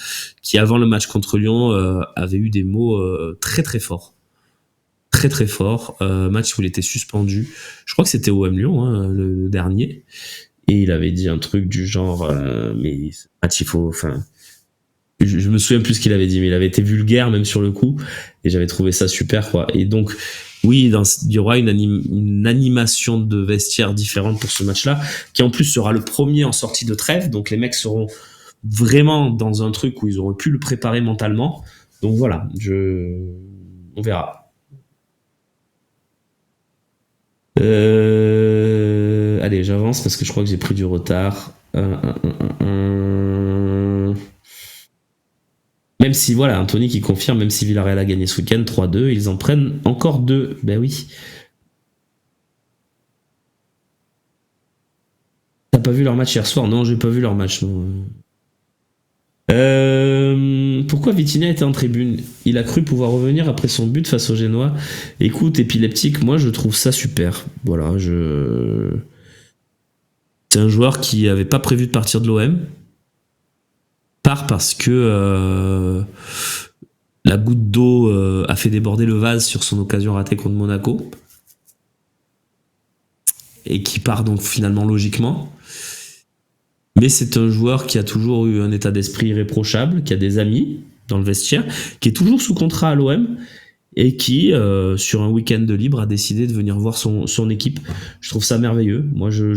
qui avant le match contre Lyon avait eu des mots très très forts. très très fort. Match où il était suspendu. Je crois que c'était OM Lyon, hein, le dernier. Et il avait dit un truc du genre, mais ce match, il faut, enfin, je me souviens plus ce qu'il avait dit, mais il avait été vulgaire même sur le coup, et j'avais trouvé ça super, quoi. Et donc, oui, il y aura une animation de vestiaire différente pour ce match-là, qui en plus sera le premier en sortie de trêve, donc les mecs seront vraiment dans un truc où ils auraient pu le préparer mentalement. Donc voilà, on verra. Allez, j'avance parce que je crois que j'ai pris du retard. Même si, voilà, Anthony qui confirme, même si Villarreal a gagné ce week-end 3-2, ils en prennent encore 2. Ben oui. T'as pas vu leur match hier soir? Non, j'ai pas vu leur match. Non. Pourquoi Vitinha était en tribune? Il a cru pouvoir revenir après son but face aux Génois. Écoute, épileptique, moi je trouve ça super. Voilà, c'est un joueur qui avait pas prévu de partir de l'OM. Part parce que la goutte d'eau a fait déborder le vase sur son occasion ratée contre Monaco. Et qui part donc finalement logiquement. Mais c'est un joueur qui a toujours eu un état d'esprit irréprochable, qui a des amis dans le vestiaire, qui est toujours sous contrat à l'OM et qui, sur un week-end de libre, a décidé de venir voir son équipe. Je trouve ça merveilleux. Moi, beaucoup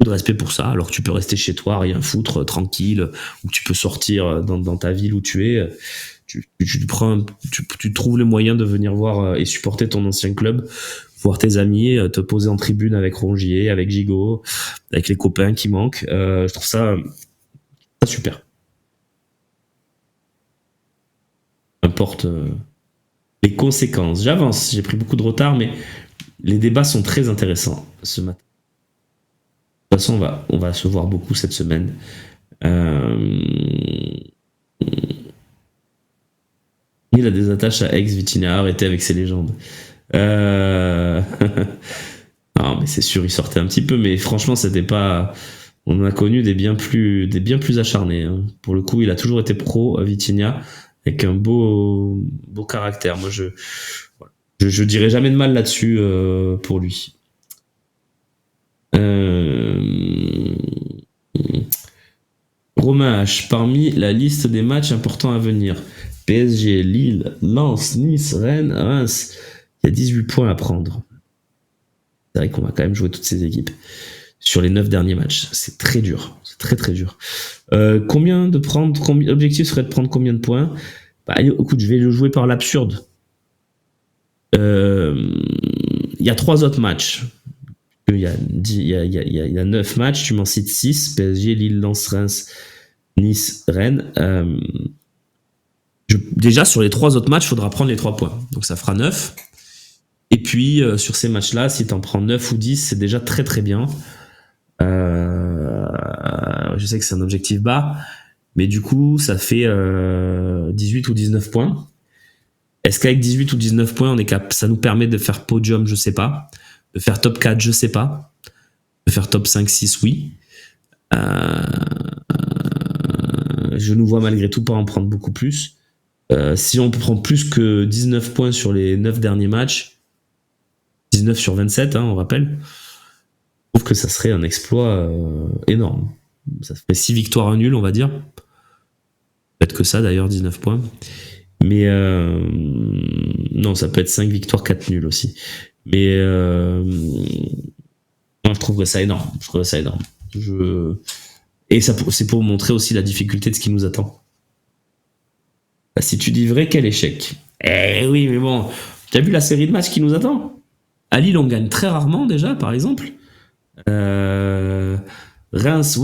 de respect pour ça. Alors tu peux rester chez toi, rien foutre, tranquille, ou tu peux sortir dans ta ville où tu es. Tu trouves les moyens de venir voir et supporter ton ancien club, voir tes amis, te poser en tribune avec Rongier, avec Gigot, avec les copains qui manquent. Je trouve ça super. Importe les conséquences. J'avance, j'ai pris beaucoup de retard, mais les débats sont très intéressants ce matin. De toute façon, on va se voir beaucoup cette semaine. Il a des attaches à Vitinha, arrêtez avec ces légendes. Non, mais c'est sûr, il sortait un petit peu, mais franchement, c'était pas. On en a connu des bien plus acharnés. Hein. Pour le coup, il a toujours été pro, Vitinha, avec un beau caractère. Moi, je dirais jamais de mal là-dessus pour lui. Romain H, parmi la liste des matchs importants à venir, PSG, Lille, Lens, Nice, Rennes, Reims, il y a 18 points à prendre. C'est vrai qu'on va quand même jouer toutes ces équipes sur les 9 derniers matchs. C'est très dur, c'est très très dur. L'objectif serait de prendre combien de points? Bah, écoute, je vais le jouer par l'absurde. Il y a 3 autres matchs. Il y a 9 matchs, tu m'en cites 6, PSG, Lille, Lens, Reims, Nice, Rennes. Déjà, sur les 3 autres matchs, il faudra prendre les 3 points. Donc ça fera 9. Et puis, sur ces matchs-là, si tu en prends 9 ou 10, c'est déjà très très bien. Je sais que c'est un objectif bas, mais du coup, ça fait 18 ou 19 points. Est-ce qu'avec 18 ou 19 points, ça nous permet de faire podium? Je sais pas. De faire top 4, je sais pas. De faire top 5, 6, oui. Je nous vois malgré tout pas en prendre beaucoup plus. Si on prend plus que 19 points sur les 9 derniers matchs, 19 sur 27, hein, on rappelle, je trouve que ça serait un exploit énorme. Ça ferait 6 victoires, 1 nul, on va dire. Peut-être que ça, d'ailleurs, 19 points. Mais non, ça peut être 5 victoires, 4 nuls aussi. Mais moi, je trouverais ça énorme. Et c'est pour montrer aussi la difficulté de ce qui nous attend. Bah, si tu dis vrai, quel échec. Eh oui, mais bon, tu as vu la série de matchs qui nous attend? À Lille, on gagne très rarement déjà, par exemple. Reims,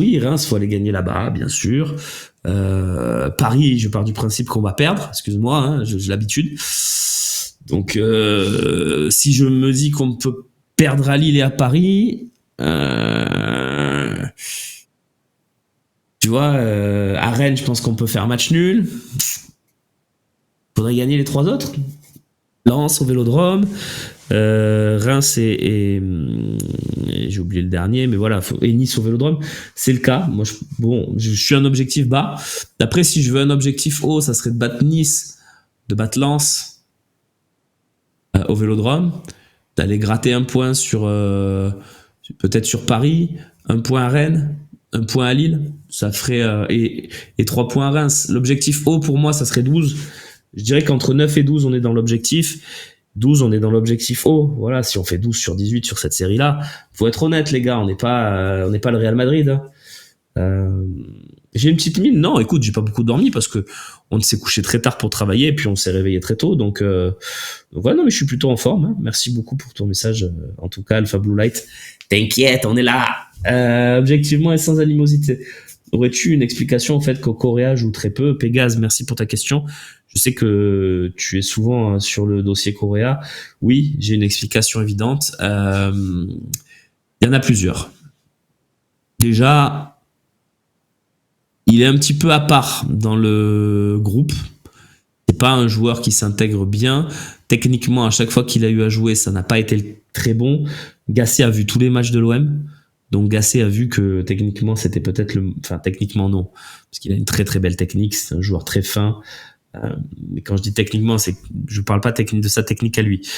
faut aller gagner là-bas, bien sûr. Paris, je pars du principe qu'on va perdre. Excuse-moi, hein, j'ai l'habitude. Donc, si je me dis qu'on peut perdre à Lille et à Paris, tu vois, à Rennes, je pense qu'on peut faire match nul. Faudrait gagner les 3 autres. Lens au Vélodrome, Reims et j'ai oublié le dernier, mais voilà, et Nice au Vélodrome, c'est le cas. Moi, je suis un objectif bas. Après, si je veux un objectif haut, ça serait de battre Nice, de battre Lens, au Vélodrome, d'aller gratter un point sur peut-être sur Paris, un point à Rennes, un point à Lille, ça ferait et 3 points à Reims. L'objectif haut pour moi, ça serait 12. Je dirais qu'entre 9 et 12, on est dans l'objectif. 12, on est dans l'objectif haut. Voilà, si on fait 12 sur 18 sur cette série-là, faut être honnête, les gars, on n'est pas le Real Madrid. Hein. J'ai une petite mine. Non, écoute, j'ai pas beaucoup dormi parce que on s'est couché très tard pour travailler et puis on s'est réveillé très tôt. Donc voilà, non, mais je suis plutôt en forme. Hein. Merci beaucoup pour ton message. En tout cas, Alpha Blue Light. T'inquiète, on est là. Objectivement et sans animosité. Aurais-tu une explication au fait qu'au Correa joue très peu? Pégase, merci pour ta question. Je sais que tu es souvent sur le dossier Correa. Oui, j'ai une explication évidente. Il y en a plusieurs. Déjà, il est un petit peu à part dans le groupe. C'est pas un joueur qui s'intègre bien. Techniquement, à chaque fois qu'il a eu à jouer, ça n'a pas été très bon. Gasset a vu tous les matchs de l'OM. Donc Gasset a vu que techniquement, c'était peut-être le... Enfin, techniquement, non. Parce qu'il a une très très belle technique. C'est un joueur très fin. Mais quand je dis techniquement, c'est je parle pas de sa technique à lui.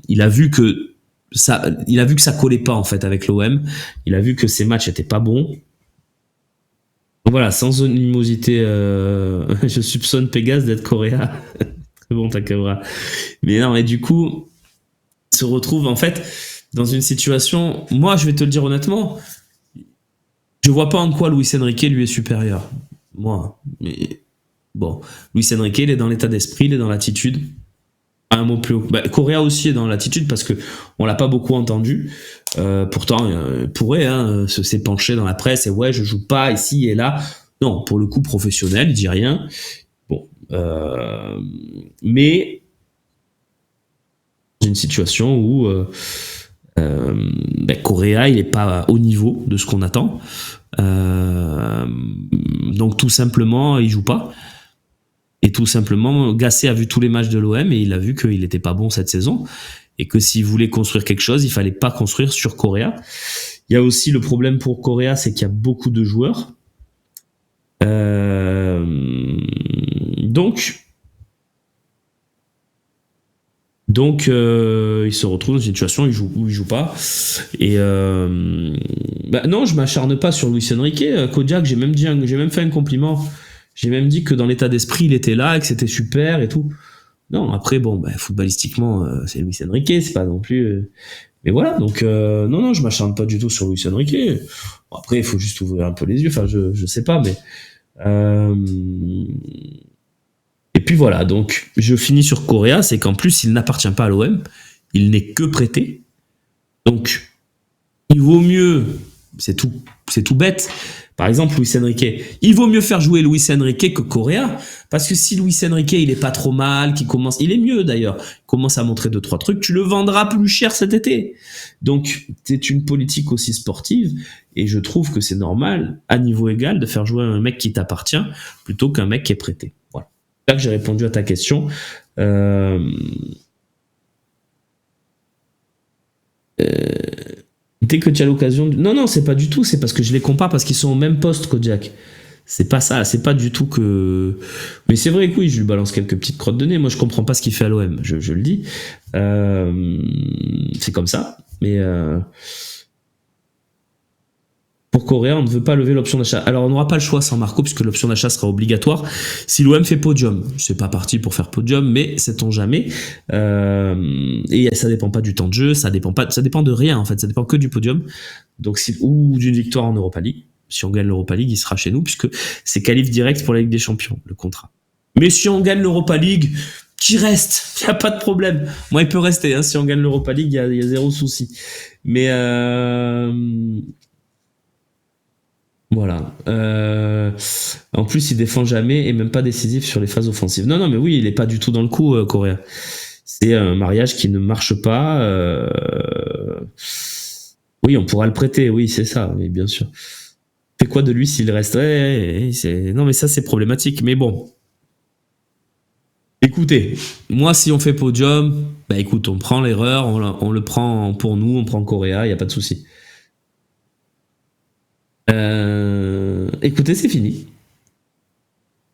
Il a vu que ça collait pas en fait avec l'OM. Il a vu que ses matchs étaient pas bons. Voilà, sans animosité, je soupçonne Pégase d'être Correa. Très bon Takabra. Mais non, et du coup, il se retrouve en fait dans une situation. Moi, je vais te le dire honnêtement, je vois pas en quoi Luis Enrique lui est supérieur. Moi, mais bon, Luis Enrique, il est dans l'état d'esprit, il est dans l'attitude. Un mot plus haut. Correa aussi est dans l'attitude parce que on l'a pas beaucoup entendu. Pourtant, pourrait s'épancher dans la presse et ouais, je joue pas ici et là. Non, pour le coup professionnel, il dit rien. Bon, mais j'ai une situation où Correa, il est pas au niveau de ce qu'on attend. Donc tout simplement, il joue pas. Et tout simplement, Gasset a vu tous les matchs de l'OM et il a vu qu'il n'était pas bon cette saison. Et que s'il voulait construire quelque chose, il fallait pas construire sur Correa. Il y a aussi le problème pour Correa, c'est qu'il y a beaucoup de joueurs. Donc, il se retrouve dans une situation où il joue pas. Et non, je m'acharne pas sur Luis Enrique. Kodiak, j'ai même fait un compliment. J'ai même dit que dans l'état d'esprit, il était là et que c'était super et tout. Non, après, bon, footballistiquement, c'est Luis Enrique, c'est pas non plus... Mais voilà, donc, non, je m'acharne pas du tout sur Luis Enrique. Bon, après, il faut juste ouvrir un peu les yeux, enfin, je sais pas, mais... Et puis voilà, donc, je finis sur Correa, c'est qu'en plus, il n'appartient pas à l'OM, il n'est que prêté. Donc, il vaut mieux, c'est tout bête. Par exemple, Luis Enrique. Il vaut mieux faire jouer Luis Enrique que Correa, parce que si Luis Enrique, il est pas trop mal, il est mieux d'ailleurs, il commence à montrer 2-3 trucs, tu le vendras plus cher cet été. Donc, c'est une politique aussi sportive, et je trouve que c'est normal, à niveau égal, de faire jouer un mec qui t'appartient, plutôt qu'un mec qui est prêté. Voilà. C'est là que j'ai répondu à ta question. Dès que tu as l'occasion... Non, c'est pas du tout, c'est parce que je les compare parce qu'ils sont au même poste, Kodiak. C'est pas ça, c'est pas du tout que... Mais c'est vrai que oui, je lui balance quelques petites crottes de nez. Moi, je comprends pas ce qu'il fait à l'OM, je le dis. C'est comme ça, mais... Pour Correa, on ne veut pas lever l'option d'achat. Alors, on n'aura pas le choix sans Marco, puisque l'option d'achat sera obligatoire si l'OM fait podium. C'est pas parti pour faire podium, mais sait-on jamais. Et ça dépend pas du temps de jeu, ça dépend de rien en fait, ça dépend que du podium. Donc, ou d'une victoire en Europa League. Si on gagne l'Europa League, il sera chez nous, puisque c'est qualif direct pour la Ligue des Champions, le contrat. Mais si on gagne l'Europa League, qu'il reste, il n'y a pas de problème. Moi, il peut rester. Hein. Si on gagne l'Europa League, il y a zéro souci. Mais voilà. En plus, il défend jamais et même pas décisif sur les phases offensives. Non, mais oui, il est pas du tout dans le coup, Correa. C'est un mariage qui ne marche pas. Oui, on pourra le prêter. Oui, c'est ça. Oui, bien sûr. Fait quoi de lui s'il reste? Non, mais ça, c'est problématique. Mais bon. Écoutez, moi, si on fait podium, écoute, on prend l'erreur, on le prend pour nous, on prend Correa, il y a pas de souci. Écoutez, c'est fini.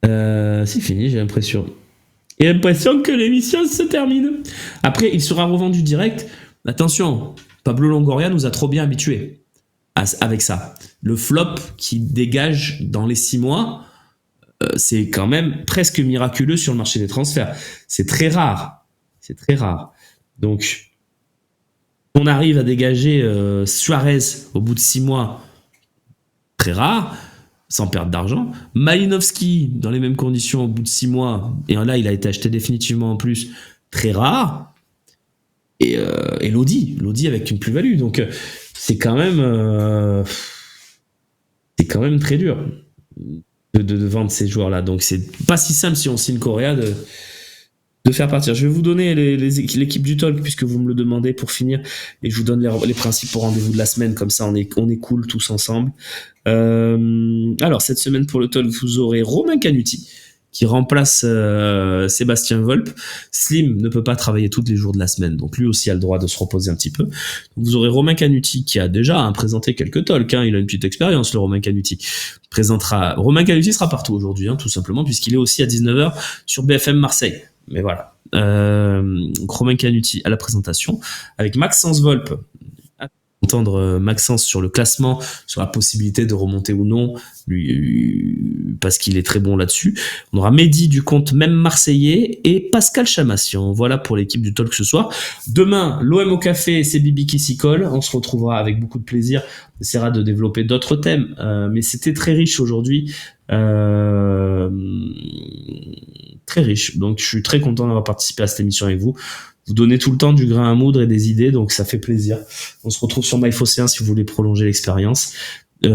C'est fini, j'ai l'impression. J'ai l'impression que l'émission se termine. Après, il sera revendu direct. Attention, Pablo Longoria nous a trop bien habitués avec ça. Le flop qui dégage dans les 6 mois, c'est quand même presque miraculeux sur le marché des transferts. C'est très rare. C'est très rare. Donc, on arrive à dégager Suarez au bout de 6 mois, très rare, sans perdre d'argent. Malinowski, dans les mêmes conditions, au bout de 6 mois, et là, il a été acheté définitivement en plus, très rare. Et Lodi avec une plus-value. Donc, c'est quand même très dur de vendre ces joueurs-là. Donc, c'est pas si simple si on signe Correa de faire partir. Je vais vous donner l'équipe du talk puisque vous me le demandez pour finir, et je vous donne les principaux rendez-vous de la semaine, comme ça on est cool tous ensemble. Alors cette semaine pour le talk, vous aurez Romain Canuti qui remplace Sébastien Volpe. Slim ne peut pas travailler tous les jours de la semaine, donc lui aussi a le droit de se reposer un petit peu. Donc vous aurez Romain Canuti qui a déjà présenté quelques talks, il a une petite expérience, le Romain Canuti. Romain Canuti sera partout aujourd'hui, tout simplement, puisqu'il est aussi à 19h sur BFM Marseille. Mais voilà, Romain Canuti à la présentation, avec Maxence Volpe. Entendre Maxence sur le classement, sur la possibilité de remonter ou non, parce qu'il est très bon là-dessus. On aura Mehdi du compte Même Marseillais et Pascal Chamassian. Voilà pour l'équipe du talk ce soir. Demain, l'OM au café, c'est Bibi qui s'y colle. On se retrouvera avec beaucoup de plaisir. On essaiera de développer d'autres thèmes, mais c'était très riche aujourd'hui. Très riche. Donc je suis très content d'avoir participé à cette émission avec vous. Vous donnez tout le temps du grain à moudre et des idées, donc ça fait plaisir. On se retrouve sur MyFocéen si vous voulez prolonger l'expérience.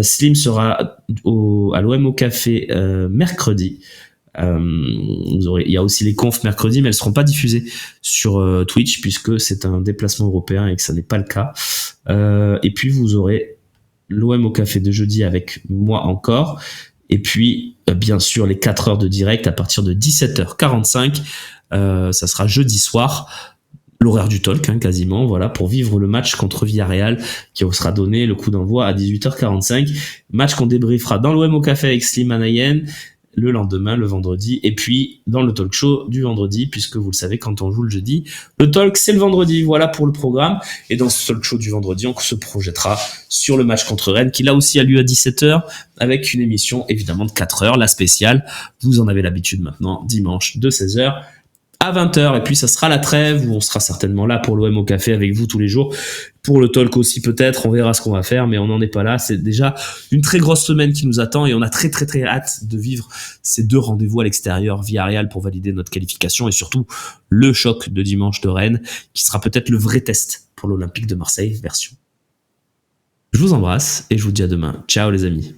Slim sera à l'OM au café mercredi. Il y a aussi les confs mercredi, mais elles ne seront pas diffusées sur Twitch puisque c'est un déplacement européen et que ça n'est pas le cas. Et puis vous aurez l'OM au café de jeudi avec moi encore. Et puis, bien sûr, les 4 heures de direct à partir de 17h45. Ça sera jeudi soir. L'horaire du talk, quasiment, voilà, pour vivre le match contre Villarreal, qui sera donné le coup d'envoi à 18h45. Match qu'on débriefera dans l'OM au café avec Slim Anayen, le lendemain, le vendredi, et puis dans le talk show du vendredi, puisque vous le savez, quand on joue le jeudi, le talk, c'est le vendredi. Voilà pour le programme. Et dans ce talk show du vendredi, on se projettera sur le match contre Rennes, qui là aussi a lieu à 17h, avec une émission, évidemment, de 4 heures, la spéciale. Vous en avez l'habitude maintenant, dimanche, de 16h à 20h, et puis ça sera la trêve où on sera certainement là pour l'OM au café avec vous tous les jours, pour le talk aussi peut-être, on verra ce qu'on va faire, mais on n'en est pas là. C'est déjà une très grosse semaine qui nous attend et on a très très très hâte de vivre ces 2 rendez-vous à l'extérieur Villarreal pour valider notre qualification, et surtout le choc de dimanche de Rennes qui sera peut-être le vrai test pour l'Olympique de Marseille version. Je vous embrasse et je vous dis à demain. Ciao les amis.